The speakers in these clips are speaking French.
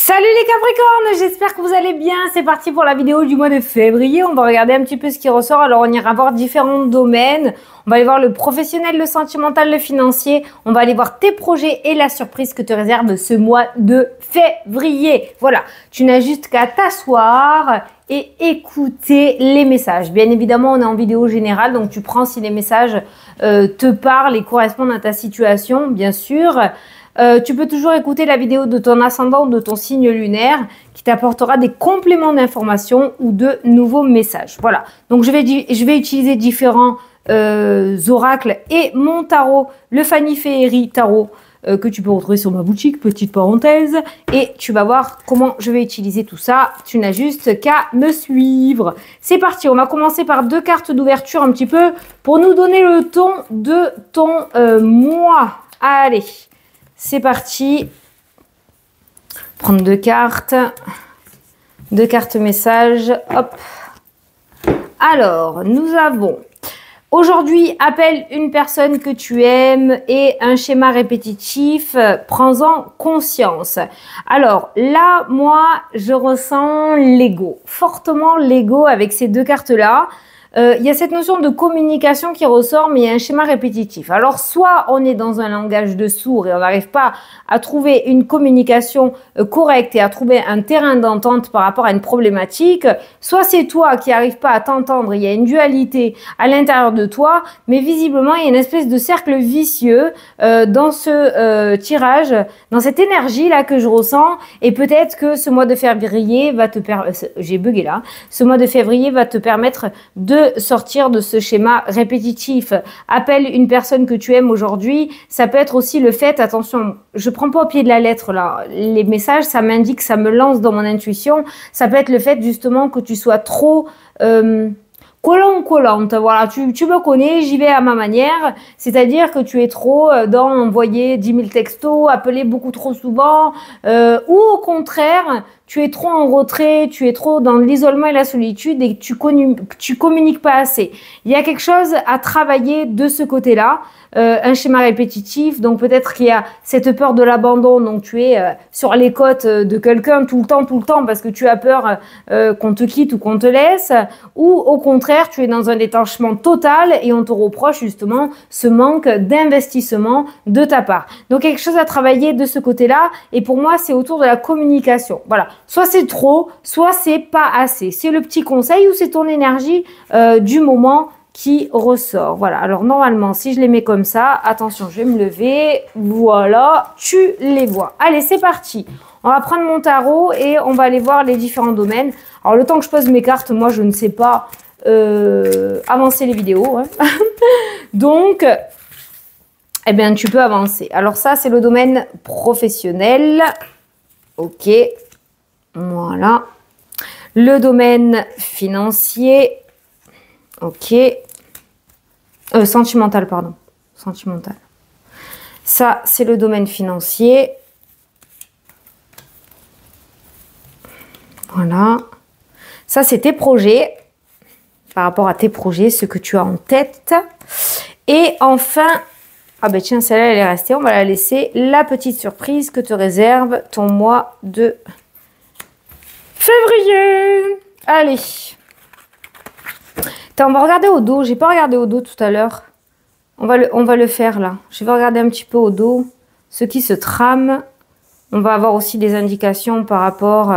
Salut les Capricornes, j'espère que vous allez bien. C'est parti pour la vidéo du mois de février. On va regarder un petit peu ce qui ressort. Alors on ira voir différents domaines. On va aller voir le professionnel, le sentimental, le financier. On va aller voir tes projets et la surprise que te réserve ce mois de février. Voilà, tu n'as juste qu'à t'asseoir et écouter les messages. Bien évidemment, on est en vidéo générale, donc tu prends si les messages te parlent et correspondent à ta situation, bien sûr. Tu peux toujours écouter la vidéo de ton ascendant ou de ton signe lunaire qui t'apportera des compléments d'information ou de nouveaux messages. Voilà, donc je vais utiliser différents oracles et mon tarot, le Fanny Féerie Tarot, que tu peux retrouver sur ma boutique, petite parenthèse. Et tu vas voir comment je vais utiliser tout ça. Tu n'as juste qu'à me suivre. C'est parti, on va commencer par deux cartes d'ouverture un petit peu pour nous donner le ton de ton mois. Allez. C'est parti. Prendre deux cartes messages. Hop. Alors, nous avons aujourd'hui, appelle une personne que tu aimes et un schéma répétitif. Prends-en conscience. Alors là, moi, je ressens l'ego. Fortement l'ego avec ces deux cartes-là. Il y a cette notion de communication qui ressort, mais il y a un schéma répétitif. Alors, soit on est dans un langage de sourds et on n'arrive pas à trouver une communication correcte et à trouver un terrain d'entente par rapport à une problématique, soit c'est toi qui n'arrives pas à t'entendre, il y a une dualité à l'intérieur de toi, mais visiblement, il y a une espèce de cercle vicieux dans ce tirage, dans cette énergie-là que je ressens, et peut-être que ce mois de février va te permettre, j'ai bugué là, ce mois de février va te permettre de sortir de ce schéma répétitif. Appelle une personne que tu aimes aujourd'hui. Ça peut être aussi le fait, attention, je prends pas au pied de la lettre là, les messages, ça m'indique, ça me lance dans mon intuition. Ça peut être le fait justement que tu sois trop collante, voilà, tu me connais, j'y vais à ma manière, c'est-à-dire que tu es trop dans envoyer 10 000 textos, appeler beaucoup trop souvent, ou au contraire, tu es trop en retrait, tu es trop dans l'isolement et la solitude et tu communiques pas assez. Il y a quelque chose à travailler de ce côté-là, un schéma répétitif, donc peut-être qu'il y a cette peur de l'abandon, donc tu es sur les côtes de quelqu'un tout le temps, parce que tu as peur qu'on te quitte ou qu'on te laisse, ou au contraire, tu es dans un détachement total et on te reproche justement ce manque d'investissement de ta part. Donc quelque chose à travailler de ce côté-là, et pour moi, c'est autour de la communication. Voilà, soit c'est trop, soit c'est pas assez. C'est le petit conseil ou c'est ton énergie du moment qui ressort. Voilà, alors normalement, si je les mets comme ça, attention, je vais me lever, voilà, tu les vois. Allez, c'est parti. On va prendre mon tarot et on va aller voir les différents domaines. Alors, le temps que je pose mes cartes, moi, je ne sais pas avancer les vidéos. Hein. Donc, eh bien, tu peux avancer. Alors, ça, c'est le domaine professionnel. Ok, voilà. Le domaine financier. Ok. Sentimental, pardon. Sentimental. Ça, c'est le domaine financier. Voilà. Ça, c'est tes projets. Par rapport à tes projets, ce que tu as en tête. Et enfin, ah ben tiens, celle-là, elle est restée. On va la laisser. La petite surprise que te réserve ton mois de février. Allez. Attends, on va regarder au dos. J'ai pas regardé au dos tout à l'heure. On va le faire là. Je vais regarder un petit peu au dos ce qui se trame. On va avoir aussi des indications par rapport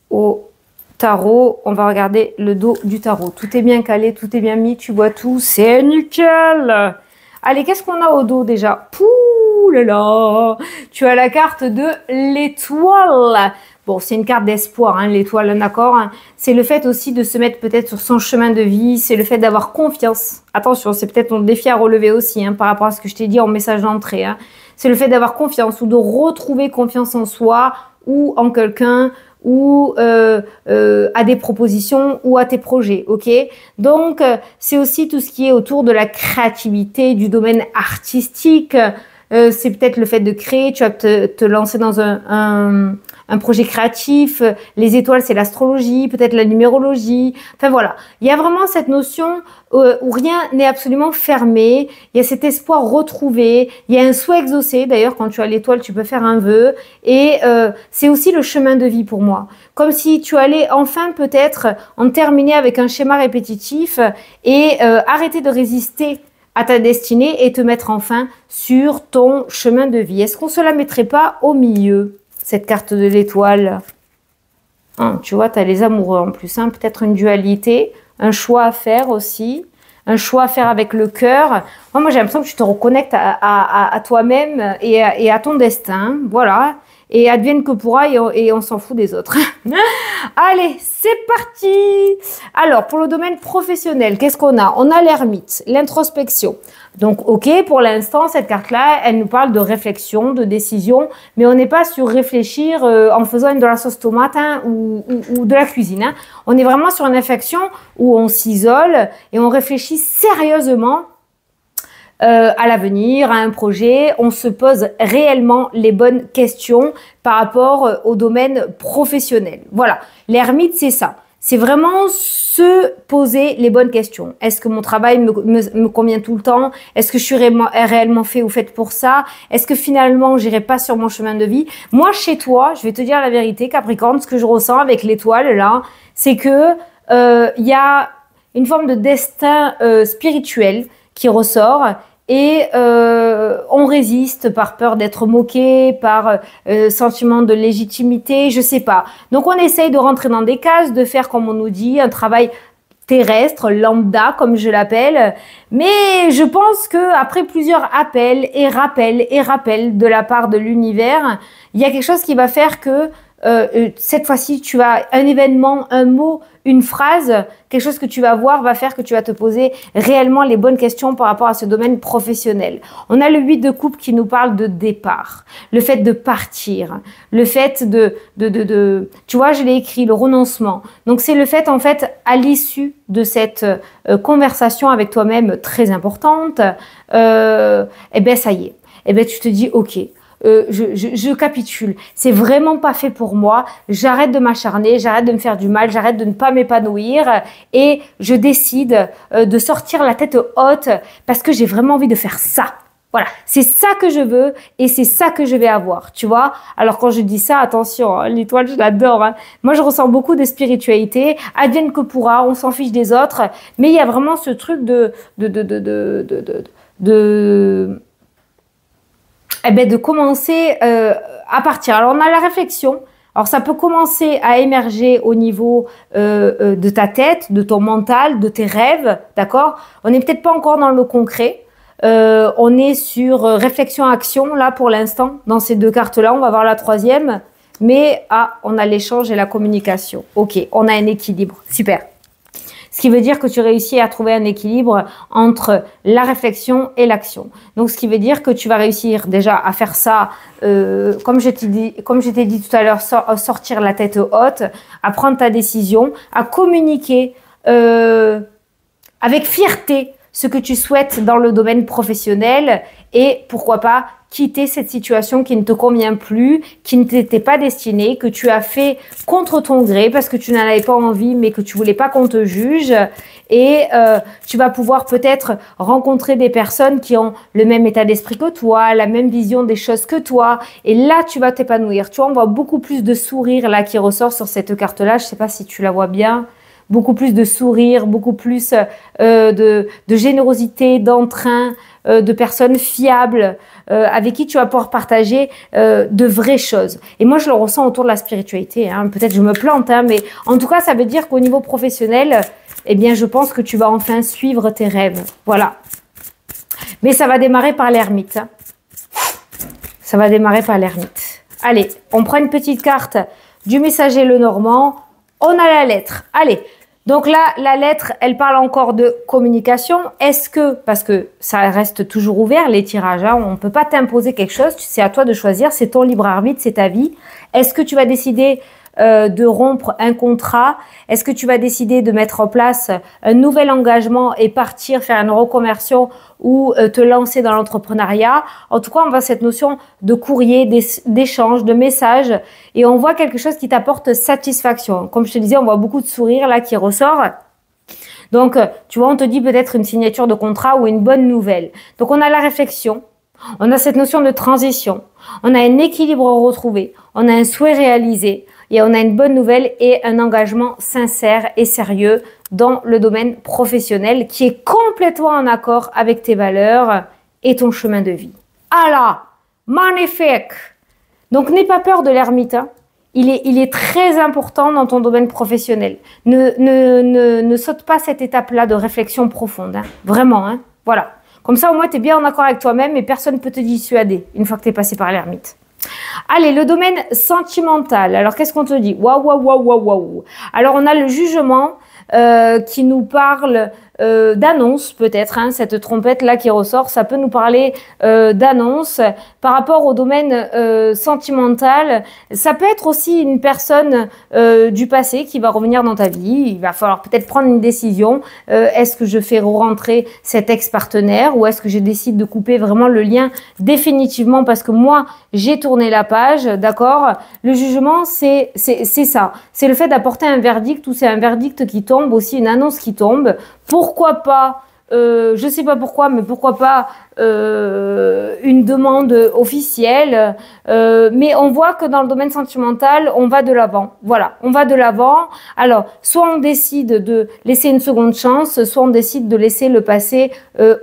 au tarot. On va regarder le dos du tarot. Tout est bien calé, tout est bien mis. Tu vois tout. C'est nickel. Allez, qu'est-ce qu'on a au dos déjà? Pouh là là. Tu as la carte de l'étoile. Bon, c'est une carte d'espoir, hein, l'étoile, d'accord, hein. C'est le fait aussi de se mettre peut-être sur son chemin de vie. C'est le fait d'avoir confiance. Attention, c'est peut-être ton défi à relever aussi, hein, par rapport à ce que je t'ai dit en message d'entrée. Hein. C'est le fait d'avoir confiance ou de retrouver confiance en soi ou en quelqu'un ou à des propositions ou à tes projets, ok? Donc, c'est aussi tout ce qui est autour de la créativité, du domaine artistique. C'est peut-être le fait de créer, tu vas te lancer dans un un projet créatif. Les étoiles, c'est l'astrologie, peut-être la numérologie. Enfin voilà, il y a vraiment cette notion où rien n'est absolument fermé. Il y a cet espoir retrouvé. Il y a un souhait exaucé. D'ailleurs, quand tu as l'étoile, tu peux faire un vœu. Et c'est aussi le chemin de vie pour moi. Comme si tu allais enfin peut-être en terminer avec un schéma répétitif et arrêter de résister à ta destinée et te mettre enfin sur ton chemin de vie. Est-ce qu'on se la mettrait pas au milieu, cette carte de l'étoile? Hein, tu vois, tu as les amoureux en plus, hein, peut-être une dualité, un choix à faire aussi, un choix à faire avec le cœur. Moi j'ai l'impression que tu te reconnectes à toi-même et à ton destin, voilà. Et advienne que pourra et on s'en fout des autres. Allez, c'est parti. Alors, pour le domaine professionnel, qu'est-ce qu'on a? On a l'ermite, l'introspection. Donc, ok, pour l'instant, cette carte-là, elle nous parle de réflexion, de décision, mais on n'est pas sur réfléchir en faisant de la sauce tomate hein, ou de la cuisine. Hein. On est vraiment sur une réflexion où on s'isole et on réfléchit sérieusement à l'avenir, à un projet, on se pose réellement les bonnes questions par rapport au domaine professionnel. Voilà, l'ermite, c'est ça. C'est vraiment se poser les bonnes questions. Est-ce que mon travail me convient tout le temps? Est-ce que je suis réellement fait ou faite pour ça? Est-ce que finalement, j'irai pas sur mon chemin de vie? Moi, chez toi, je vais te dire la vérité, Capricorne, ce que je ressens avec l'étoile, là, c'est que y a une forme de destin spirituel qui ressort et on résiste par peur d'être moqué, par sentiment de légitimité, je sais pas. Donc on essaye de rentrer dans des cases, de faire comme on nous dit, un travail terrestre, lambda comme je l'appelle, mais je pense que après plusieurs appels et rappels de la part de l'univers, il y a quelque chose qui va faire que cette fois-ci, tu as un événement, un mot, une phrase, quelque chose que tu vas voir va faire que tu vas te poser réellement les bonnes questions par rapport à ce domaine professionnel. On a le 8 de coupe qui nous parle de départ, le fait de partir, le fait tu vois, je l'ai écrit, le renoncement. Donc c'est le fait en fait à l'issue de cette conversation avec toi-même très importante, eh ben ça y est, eh ben tu te dis ok. Je capitule. C'est vraiment pas fait pour moi. J'arrête de m'acharner, j'arrête de me faire du mal, j'arrête de ne pas m'épanouir et je décide de sortir la tête haute parce que j'ai vraiment envie de faire ça. Voilà, c'est ça que je veux et c'est ça que je vais avoir, tu vois. Alors quand je dis ça, attention, hein, l'étoile, je l'adore. Hein. Moi, je ressens beaucoup de spiritualité. Advienne que pourra, on s'en fiche des autres, mais il y a vraiment ce truc de commencer à partir. Alors, on a la réflexion. Alors, ça peut commencer à émerger au niveau de ta tête, de ton mental, de tes rêves, d'accord? On n'est peut-être pas encore dans le concret. On est sur réflexion-action, là, pour l'instant, dans ces deux cartes-là. On va voir la troisième. Mais, on a l'échange et la communication. Ok, on a un équilibre. Super. Ce qui veut dire que tu réussis à trouver un équilibre entre la réflexion et l'action. Donc, ce qui veut dire que tu vas réussir déjà à faire ça, comme je t'ai dit tout à l'heure, sortir la tête haute, à prendre ta décision, à communiquer avec fierté ce que tu souhaites dans le domaine professionnel et pourquoi pas quitter cette situation qui ne te convient plus, qui ne t'était pas destinée, que tu as fait contre ton gré parce que tu n'en avais pas envie mais que tu voulais pas qu'on te juge et tu vas pouvoir peut-être rencontrer des personnes qui ont le même état d'esprit que toi, la même vision des choses que toi et là tu vas t'épanouir. Tu vois, on voit beaucoup plus de sourire là qui ressort sur cette carte-là, je sais pas si tu la vois bien. Beaucoup plus de sourire, beaucoup plus de générosité, d'entrain, de personnes fiables avec qui tu vas pouvoir partager de vraies choses. Et moi, je le ressens autour de la spiritualité. Hein. Peut-être je me plante, hein, mais en tout cas, ça veut dire qu'au niveau professionnel, eh bien, je pense que tu vas enfin suivre tes rêves. Voilà. Mais ça va démarrer par l'ermite. Hein. Ça va démarrer par l'ermite. Allez, on prend une petite carte du messager Lenormand. On a la lettre. Allez, donc là, la lettre, elle parle encore de communication. Est-ce que, parce que ça reste toujours ouvert, les tirages, hein, on ne peut pas t'imposer quelque chose, c'est à toi de choisir, c'est ton libre arbitre, c'est ta vie. Est-ce que tu vas décider de rompre un contrat? Est-ce que tu vas décider de mettre en place un nouvel engagement et partir faire une reconversion ou te lancer dans l'entrepreneuriat? En tout cas, on voit cette notion de courrier, d'échange, de message, et on voit quelque chose qui t'apporte satisfaction. Comme je te disais, on voit beaucoup de sourires là qui ressort. Donc, tu vois, on te dit peut-être une signature de contrat ou une bonne nouvelle. Donc, on a la réflexion, on a cette notion de transition, on a un équilibre retrouvé, on a un souhait réalisé et on a une bonne nouvelle et un engagement sincère et sérieux dans le domaine professionnel qui est complètement en accord avec tes valeurs et ton chemin de vie. Alors, magnifique! Donc, n'aie pas peur de l'ermite, hein. Il est très important dans ton domaine professionnel. Ne saute pas cette étape-là de réflexion profonde. Hein. Vraiment, hein. Voilà. Comme ça, au moins, tu es bien en accord avec toi-même et personne ne peut te dissuader une fois que tu es passé par l'ermite. Allez, le domaine sentimental. Alors, qu'est-ce qu'on te dit? Waouh, waouh, waouh, waouh, waouh. Alors, on a le jugement qui nous parle d'annonce peut-être, hein, cette trompette là qui ressort, ça peut nous parler d'annonce par rapport au domaine sentimental. Ça peut être aussi une personne du passé qui va revenir dans ta vie. Il va falloir peut-être prendre une décision. Est-ce que je fais rentrer cet ex-partenaire ou est-ce que je décide de couper vraiment le lien définitivement parce que moi j'ai tourné la page, d'accord? Le jugement c'est ça, c'est le fait d'apporter un verdict ou c'est un verdict qui tombe, aussi une annonce qui tombe. Pourquoi pas, je sais pas pourquoi, mais pourquoi pas une demande officielle. Mais on voit que dans le domaine sentimental, on va de l'avant. Voilà, on va de l'avant. Alors, soit on décide de laisser une seconde chance, soit on décide de laisser le passé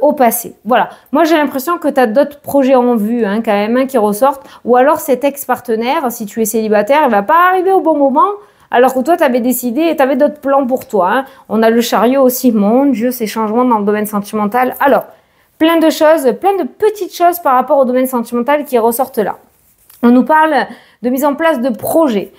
au passé. Voilà. Moi, j'ai l'impression que tu as d'autres projets en vue, hein, quand même, hein, qui ressortent. Ou alors cet ex-partenaire, si tu es célibataire, il va pas arriver au bon moment. Alors que toi, tu avais décidé et tu avais d'autres plans pour toi. Hein. On a le chariot aussi. Mon Dieu, ces changements dans le domaine sentimental. Alors, plein de choses, plein de petites choses par rapport au domaine sentimental qui ressortent là. On nous parle de mise en place de projets.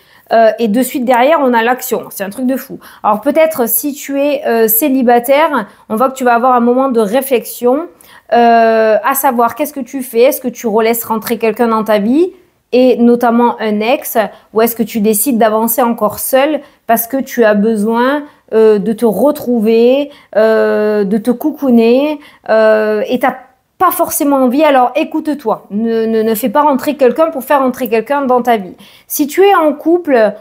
Et de suite derrière, on a l'action. C'est un truc de fou. Alors peut-être si tu es célibataire, on voit que tu vas avoir un moment de réflexion à savoir qu'est-ce que tu fais. Est-ce que tu relaisses rentrer quelqu'un dans ta vie et notamment un ex, ou est-ce que tu décides d'avancer encore seul parce que tu as besoin de te retrouver, de te coucouner, et t'as pas forcément envie, alors écoute-toi, ne fais pas rentrer quelqu'un pour faire rentrer quelqu'un dans ta vie. Si tu es en couple,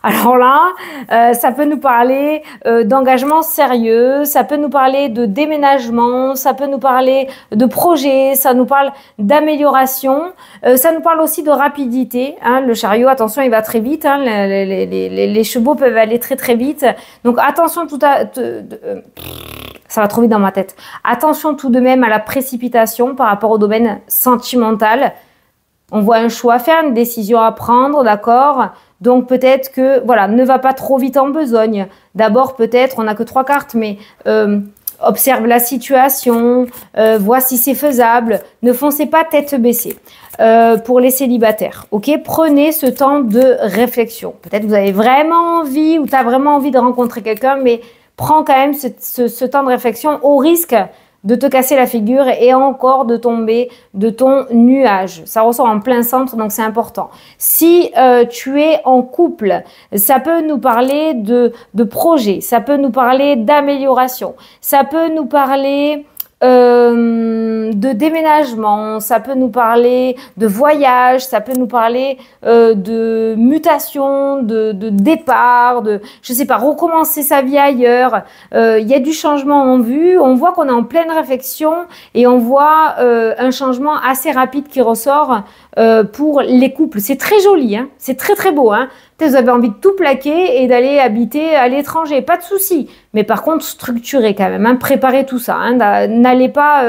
alors là, ça peut nous parler d'engagement sérieux, ça peut nous parler de déménagement, ça peut nous parler de projet, ça nous parle d'amélioration, ça nous parle aussi de rapidité. Hein, le chariot, attention, il va très vite, hein, les chevaux peuvent aller très très vite. Donc attention ça va trop vite dans ma tête. Attention tout de même à la précipitation par rapport au domaine sentimental. On voit un choix à faire, une décision à prendre, d'accord? Donc peut-être que, voilà, ne va pas trop vite en besogne. D'abord peut-être, on n'a que 3 cartes, mais observe la situation, vois si c'est faisable. Ne foncez pas tête baissée pour les célibataires, ok? Prenez ce temps de réflexion. Peut-être que vous avez vraiment envie ou tu as vraiment envie de rencontrer quelqu'un, mais prends quand même ce temps de réflexion au risque de te casser la figure et encore de tomber de ton nuage. Ça ressort en plein centre, donc c'est important. Si tu es en couple, ça peut nous parler de projet, ça peut nous parler d'amélioration, ça peut nous parler de déménagement, ça peut nous parler de voyage, ça peut nous parler de mutation, de départ, de, je sais pas, recommencer sa vie ailleurs. Il y a du changement en vue, on voit qu'on est en pleine réflexion et on voit un changement assez rapide qui ressort pour les couples. C'est très joli, hein, c'est très très beau, hein. Peut-être vous avez envie de tout plaquer et d'aller habiter à l'étranger, pas de souci. Mais par contre, structurez quand même, hein, préparez tout ça. Hein, n'allez pas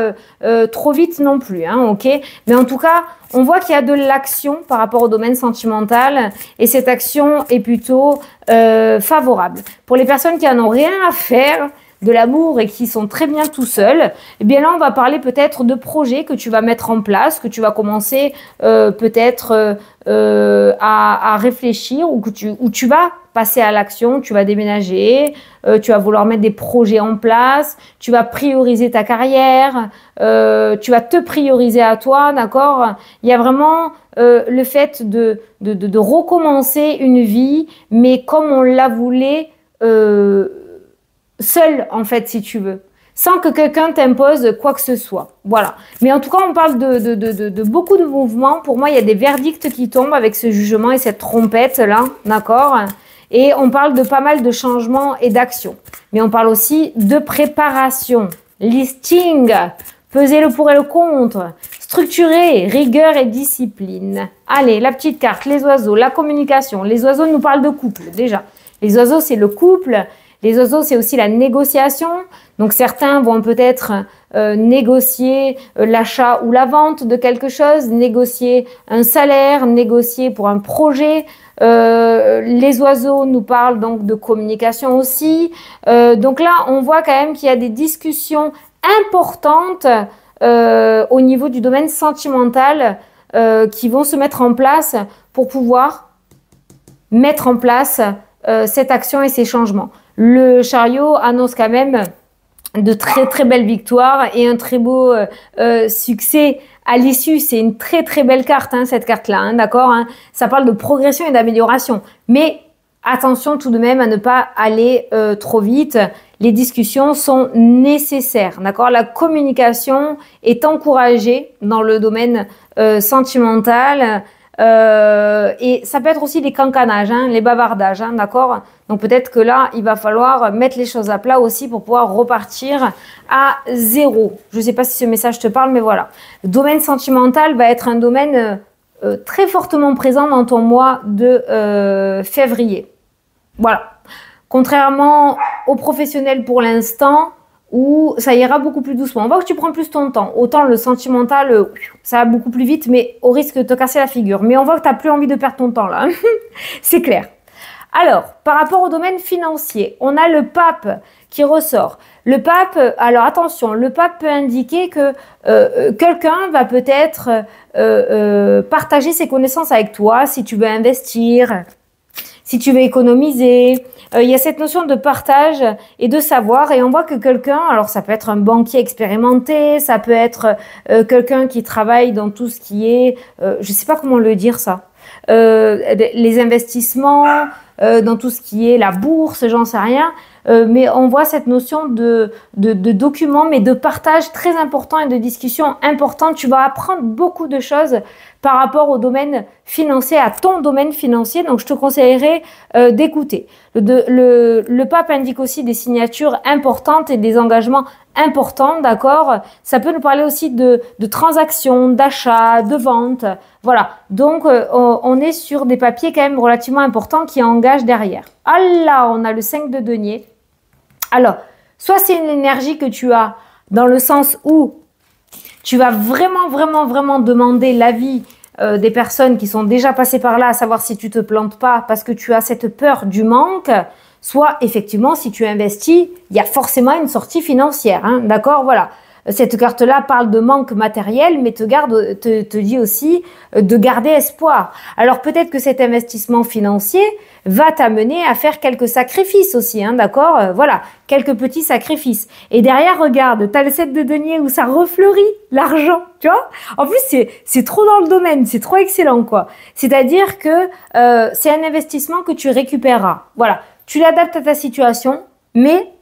trop vite non plus, hein, ok? Mais en tout cas, on voit qu'il y a de l'action par rapport au domaine sentimental et cette action est plutôt favorable. Pour les personnes qui en ont rien à faire de l'amour et qui sont très bien tout seuls, eh bien là, on va parler peut-être de projets que tu vas mettre en place, que tu vas commencer peut-être à réfléchir ou tu vas passer à l'action, tu vas déménager, tu vas vouloir mettre des projets en place, tu vas prioriser ta carrière, tu vas te prioriser à toi, d'accord? Il y a vraiment le fait de recommencer une vie, mais comme on la voulait, seule en fait, si tu veux, sans que quelqu'un t'impose quoi que ce soit. Voilà. Mais en tout cas, on parle de beaucoup de mouvements. Pour moi, il y a des verdicts qui tombent avec ce jugement et cette trompette-là, d'accord? Et on parle de pas mal de changements et d'actions. Mais on parle aussi de préparation, listing, peser le pour et le contre, structurer, rigueur et discipline. Allez, la petite carte, les oiseaux, la communication. Les oiseaux nous parlent de couple, déjà. Les oiseaux, c'est le couple. Les oiseaux, c'est aussi la négociation. Donc, certains vont peut-être négocier l'achat ou la vente de quelque chose, négocier un salaire, négocier pour un projet. Les oiseaux nous parlent donc de communication aussi. Donc là, on voit quand même qu'il y a des discussions importantes au niveau du domaine sentimental qui vont se mettre en place pour pouvoir mettre en place cette action et ces changements. Le chariot annonce quand même de très très belles victoires et un très beau succès à l'issue. C'est une très très belle carte, hein, cette carte-là, hein, d'accord, hein. Ça parle de progression et d'amélioration. Mais attention tout de même à ne pas aller trop vite. Les discussions sont nécessaires, d'accord. La communication est encouragée dans le domaine sentimental. Et ça peut être aussi les cancanages, hein, les bavardages, hein, d'accord. Donc peut-être que là, il va falloir mettre les choses à plat aussi pour pouvoir repartir à zéro. Je ne sais pas si ce message te parle, mais voilà. Le domaine sentimental va être un domaine très fortement présent dans ton mois de février. Voilà. Contrairement aux professionnels pour l'instant, où ça ira beaucoup plus doucement. On voit que tu prends plus ton temps. Autant le sentimental, ça va beaucoup plus vite, mais au risque de te casser la figure. Mais on voit que tu n'as plus envie de perdre ton temps là. C'est clair. Alors, par rapport au domaine financier, on a le pape qui ressort. Le pape, alors attention, le pape peut indiquer que quelqu'un va peut-être partager ses connaissances avec toi si tu veux investir, si tu veux économiser. Il y a cette notion de partage et de savoir, et on voit que quelqu'un, alors ça peut être un banquier expérimenté, ça peut être quelqu'un qui travaille dans tout ce qui est, je sais pas comment le dire ça, les investissements, dans tout ce qui est la bourse, j'en sais rien, mais on voit cette notion de document, mais de partage très important et de discussion importante. Tu vas apprendre beaucoup de choses par rapport au domaine financier, à ton domaine financier. Donc, je te conseillerais d'écouter. Le pape indique aussi des signatures importantes et des engagements importants, d'accord? Ça peut nous parler aussi de transactions, d'achats, de ventes. Voilà. Donc, on est sur des papiers quand même relativement importants qui engagent derrière. Ah là, on a le 5 de denier. Alors, soit c'est une énergie que tu as dans le sens où tu vas vraiment demander l'avis des personnes qui sont déjà passées par là, à savoir si tu te plantes pas parce que tu as cette peur du manque. Soit effectivement, si tu investis, il y a forcément une sortie financière, hein, d'accord, voilà. Cette carte-là parle de manque matériel, mais te dit aussi de garder espoir. Alors peut-être que cet investissement financier va t'amener à faire quelques sacrifices aussi, hein, d'accord, voilà, quelques petits sacrifices. Et derrière, regarde, tu as le 7 de denier où ça refleurit l'argent, tu vois. En plus, c'est trop dans le domaine, c'est trop excellent, quoi. C'est-à-dire que c'est un investissement que tu récupéreras. Voilà, tu l'adaptes à ta situation, mais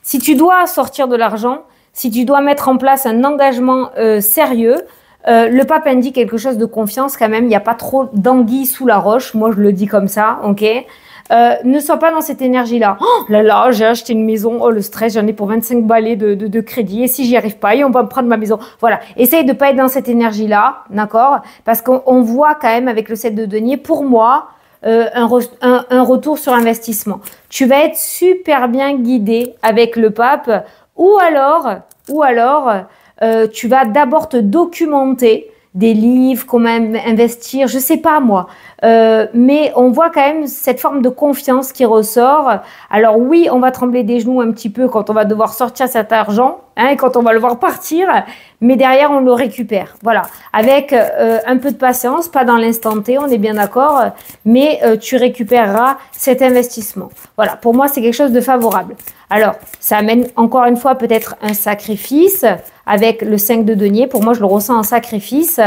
si tu dois sortir de l'argent, si tu dois mettre en place un engagement sérieux, le pape indique quelque chose de confiance quand même. Il n'y a pas trop d'anguilles sous la roche. Moi, je le dis comme ça, ok. Ne sois pas dans cette énergie-là. Oh là là, j'ai acheté une maison. Oh, le stress, j'en ai pour 25 balais de crédit. Et si j'y arrive pas, on va me prendre ma maison. Voilà. Essaye de pas être dans cette énergie-là, d'accord? Parce qu'on voit quand même avec le 7 de denier, pour moi, un retour sur investissement. Tu vas être super bien guidé avec le pape. Ou alors, tu vas d'abord te documenter des livres, comment investir, je sais pas moi. Mais on voit quand même cette forme de confiance qui ressort. Alors oui, on va trembler des genoux un petit peu quand on va devoir sortir cet argent, hein, quand on va le voir partir, mais derrière, on le récupère. Voilà, avec un peu de patience, pas dans l'instant T, on est bien d'accord, mais tu récupéreras cet investissement. Voilà, pour moi, c'est quelque chose de favorable. Alors, ça amène encore une fois peut-être un sacrifice avec le 5 de denier. Pour moi, je le ressens en sacrifice.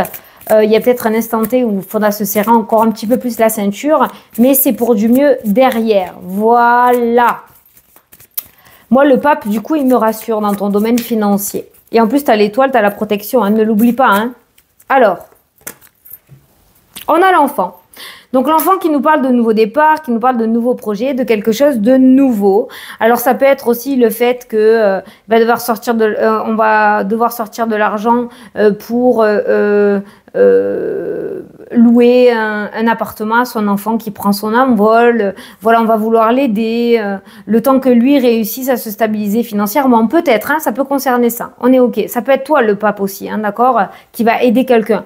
Il y a peut-être un instant T où il faudra se serrer encore un petit peu plus la ceinture, mais c'est pour du mieux derrière. Voilà. Moi, le pape, du coup, il me rassure dans ton domaine financier. Et en plus, tu as l'étoile, tu as la protection, hein, ne l'oublie pas. Hein. Alors, on a l'enfant. Donc, l'enfant qui nous parle de nouveaux départs, qui nous parle de nouveaux projets, de quelque chose de nouveau. Alors, ça peut être aussi le fait que on va devoir sortir de l'argent pour louer un appartement à son enfant qui prend son envol. Voilà, on va vouloir l'aider. Le temps que lui réussisse à se stabiliser financièrement. Peut-être, hein, ça peut concerner ça. On est OK. Ça peut être toi, le pape aussi, hein, d'accord, qui va aider quelqu'un.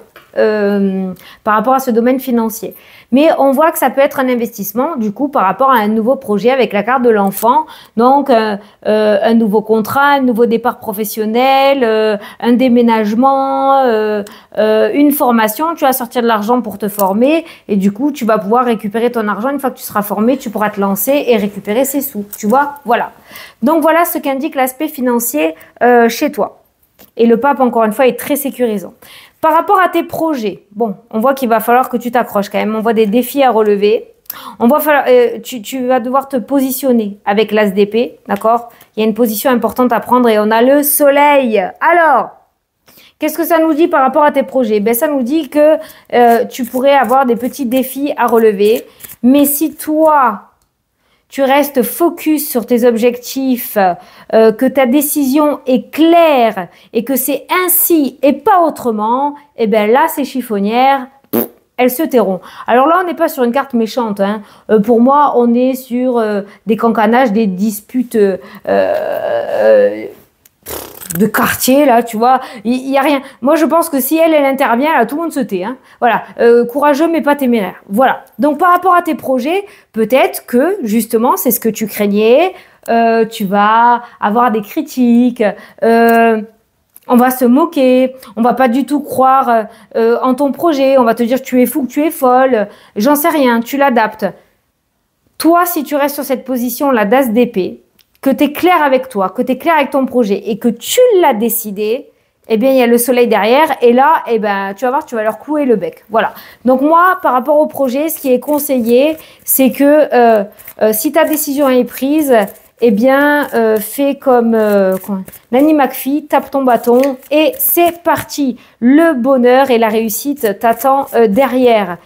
Par rapport à ce domaine financier. Mais on voit que ça peut être un investissement, du coup, par rapport à un nouveau projet avec la carte de l'enfant. Donc, un nouveau contrat, un nouveau départ professionnel, un déménagement, une formation. Tu vas sortir de l'argent pour te former et du coup, tu vas pouvoir récupérer ton argent. Une fois que tu seras formé, tu pourras te lancer et récupérer ses sous. Tu vois, voilà. Donc, voilà ce qu'indique l'aspect financier chez toi. Et le pape, encore une fois, est très sécurisant. Par rapport à tes projets, bon, on voit qu'il va falloir que tu t'accroches quand même. On voit des défis à relever. Tu vas devoir te positionner avec l'as d'épée, d'accord? Il y a une position importante à prendre et on a le soleil. Alors, qu'est-ce que ça nous dit par rapport à tes projets? Ben, ça nous dit que tu pourrais avoir des petits défis à relever. Mais si toi, tu restes focus sur tes objectifs, que ta décision est claire et que c'est ainsi et pas autrement, et bien là, ces chiffonnières, elles se tairont. Alors là, on n'est pas sur une carte méchante. Hein. Pour moi, on est sur des cancanages, des disputes de quartier, là, tu vois, il y a rien. Moi, je pense que si elle intervient, là, tout le monde se tait. Hein. Voilà, courageux, mais pas téméraire. Voilà. Donc, par rapport à tes projets, peut-être que, justement, c'est ce que tu craignais, tu vas avoir des critiques, on va se moquer, on va pas du tout croire en ton projet, on va te dire que tu es fou, que tu es folle, j'en sais rien, tu l'adaptes. Toi, si tu restes sur cette position, la d'as d'épée, que tu es clair avec toi, que tu es clair avec ton projet et que tu l'as décidé, eh bien, il y a le soleil derrière et là, eh ben, tu vas voir, tu vas leur clouer le bec. Voilà. Donc, moi, par rapport au projet, ce qui est conseillé, c'est que si ta décision est prise, eh bien, fais comme Nanny McPhee, tape ton bâton et c'est parti. Le bonheur et la réussite t'attend derrière.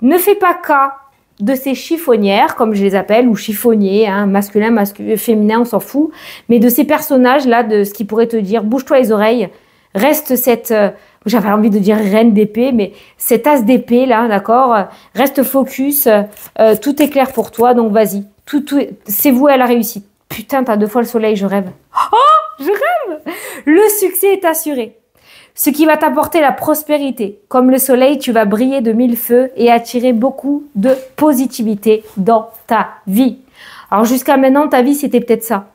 Ne fais pas cas de ces chiffonnières, comme je les appelle, ou chiffonniers, hein, masculin, féminin, on s'en fout, mais de ces personnages-là, de ce qui pourrait te dire, bouge-toi les oreilles, reste cette, j'avais envie de dire reine d'épée, mais cette as d'épée, là, d'accord, reste focus, tout est clair pour toi, donc vas-y, c'est voué à la réussite. Putain, t'as 2 fois le soleil, je rêve. Oh, je rêve. Le succès est assuré. Ce qui va t'apporter la prospérité. Comme le soleil, tu vas briller de 1000 feux et attirer beaucoup de positivité dans ta vie. Alors jusqu'à maintenant, ta vie, c'était peut-être ça.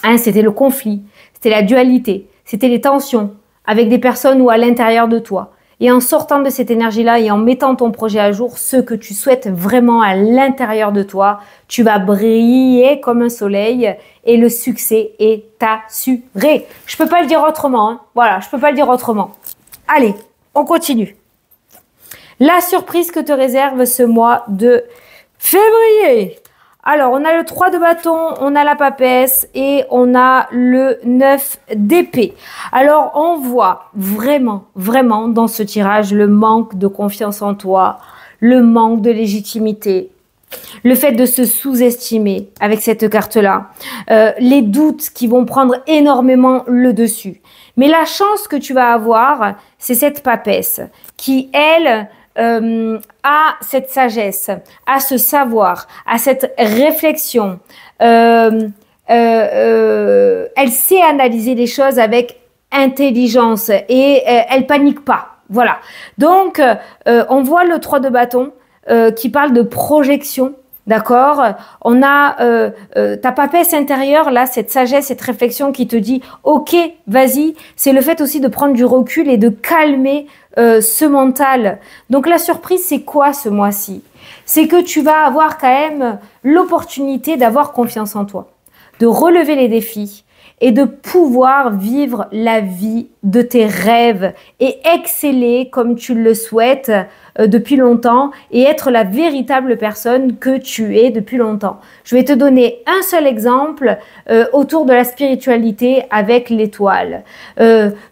Hein, c'était le conflit, c'était la dualité, c'était les tensions avec des personnes ou à l'intérieur de toi. Et en sortant de cette énergie-là et en mettant ton projet à jour, ce que tu souhaites vraiment à l'intérieur de toi, tu vas briller comme un soleil et le succès est assuré. Je peux pas le dire autrement. Hein. Voilà, je peux pas le dire autrement. Allez, on continue. La surprise que te réserve ce mois de février. Alors, on a le 3 de bâton, on a la papesse et on a le 9 d'épée. Alors, on voit vraiment, vraiment dans ce tirage le manque de confiance en toi, le manque de légitimité, le fait de se sous-estimer avec cette carte-là, les doutes qui vont prendre énormément le dessus. Mais la chance que tu vas avoir, c'est cette papesse qui, elle, à cette sagesse, à ce savoir, à cette réflexion. Elle sait analyser les choses avec intelligence et elle panique pas. Voilà. Donc, on voit le 3 de bâton qui parle de projection, D'accord? On a ta papesse intérieure, là, cette sagesse, cette réflexion qui te dit, ok, vas-y. C'est le fait aussi de prendre du recul et de calmer ce mental. Donc la surprise, c'est quoi ce mois-ci? C'est que tu vas avoir quand même l'opportunité d'avoir confiance en toi, de relever les défis et de pouvoir vivre la vie de tes rêves et exceller comme tu le souhaites depuis longtemps et être la véritable personne que tu es depuis longtemps. Je vais te donner un seul exemple autour de la spiritualité avec l'étoile.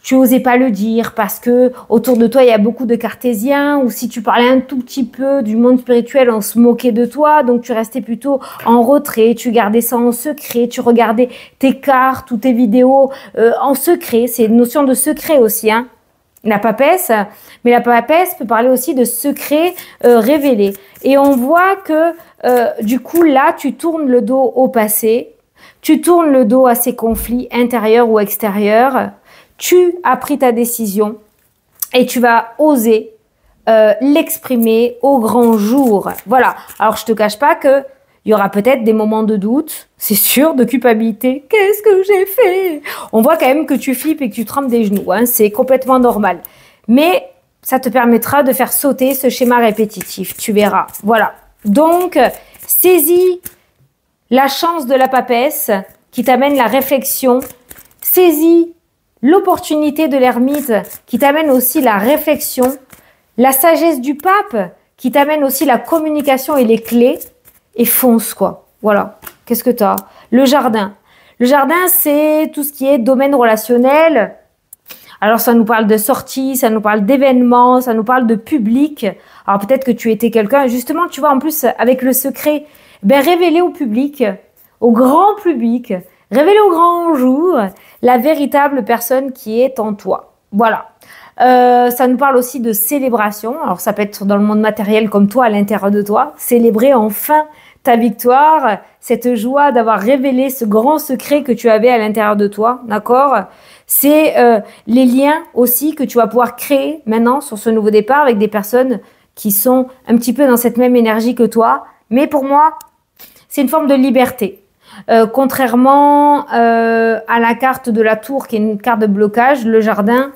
Tu osais pas le dire parce que autour de toi il y a beaucoup de cartésiens, ou si tu parlais un tout petit peu du monde spirituel, on se moquait de toi, donc tu restais plutôt en retrait, tu gardais ça en secret, tu regardais tes cartes ou tes vidéos en secret. C'est une notion de secret aussi, hein. La papesse, mais la papesse peut parler aussi de secrets révélés. Et on voit que du coup là, tu tournes le dos au passé, tu tournes le dos à ces conflits intérieurs ou extérieurs, tu as pris ta décision et tu vas oser l'exprimer au grand jour. Voilà. Alors je te cache pas que il y aura peut-être des moments de doute, c'est sûr, de culpabilité. Qu'est-ce que j'ai fait? On voit quand même que tu flippes et que tu trembles des genoux, hein, c'est complètement normal. Mais ça te permettra de faire sauter ce schéma répétitif, tu verras. Voilà. Donc, saisis la chance de la papesse qui t'amène la réflexion. Saisis l'opportunité de l'ermite qui t'amène aussi la réflexion. La sagesse du pape qui t'amène aussi la communication et les clés. Et fonce, quoi. Voilà. Qu'est-ce que tu as? Le jardin. Le jardin, c'est tout ce qui est domaine relationnel. Alors, ça nous parle de sorties, ça nous parle d'événements, ça nous parle de public. Alors, peut-être que tu étais quelqu'un, justement, tu vois, en plus, avec le secret, révéler au public, au grand public, révéler au grand jour la véritable personne qui est en toi. Voilà. Ça nous parle aussi de célébration. Alors, ça peut être dans le monde matériel comme toi, à l'intérieur de toi. Célébrer enfin ta victoire, cette joie d'avoir révélé ce grand secret que tu avais à l'intérieur de toi, d'accord? C'est les liens aussi que tu vas pouvoir créer maintenant sur ce nouveau départ avec des personnes qui sont un petit peu dans cette même énergie que toi. Mais pour moi, c'est une forme de liberté. Contrairement à la carte de la tour qui est une carte de blocage, le jardin,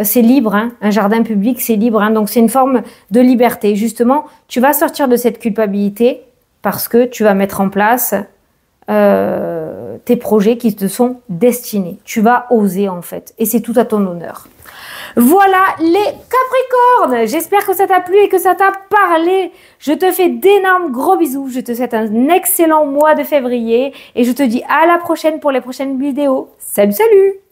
c'est libre, hein. Un jardin public, c'est libre, hein. Donc c'est une forme de liberté. Justement, tu vas sortir de cette culpabilité parce que tu vas mettre en place tes projets qui te sont destinés. Tu vas oser en fait, et c'est tout à ton honneur. Voilà les Capricornes, j'espère que ça t'a plu et que ça t'a parlé. Je te fais d'énormes gros bisous, je te souhaite un excellent mois de février et je te dis à la prochaine pour les prochaines vidéos. Salut, salut!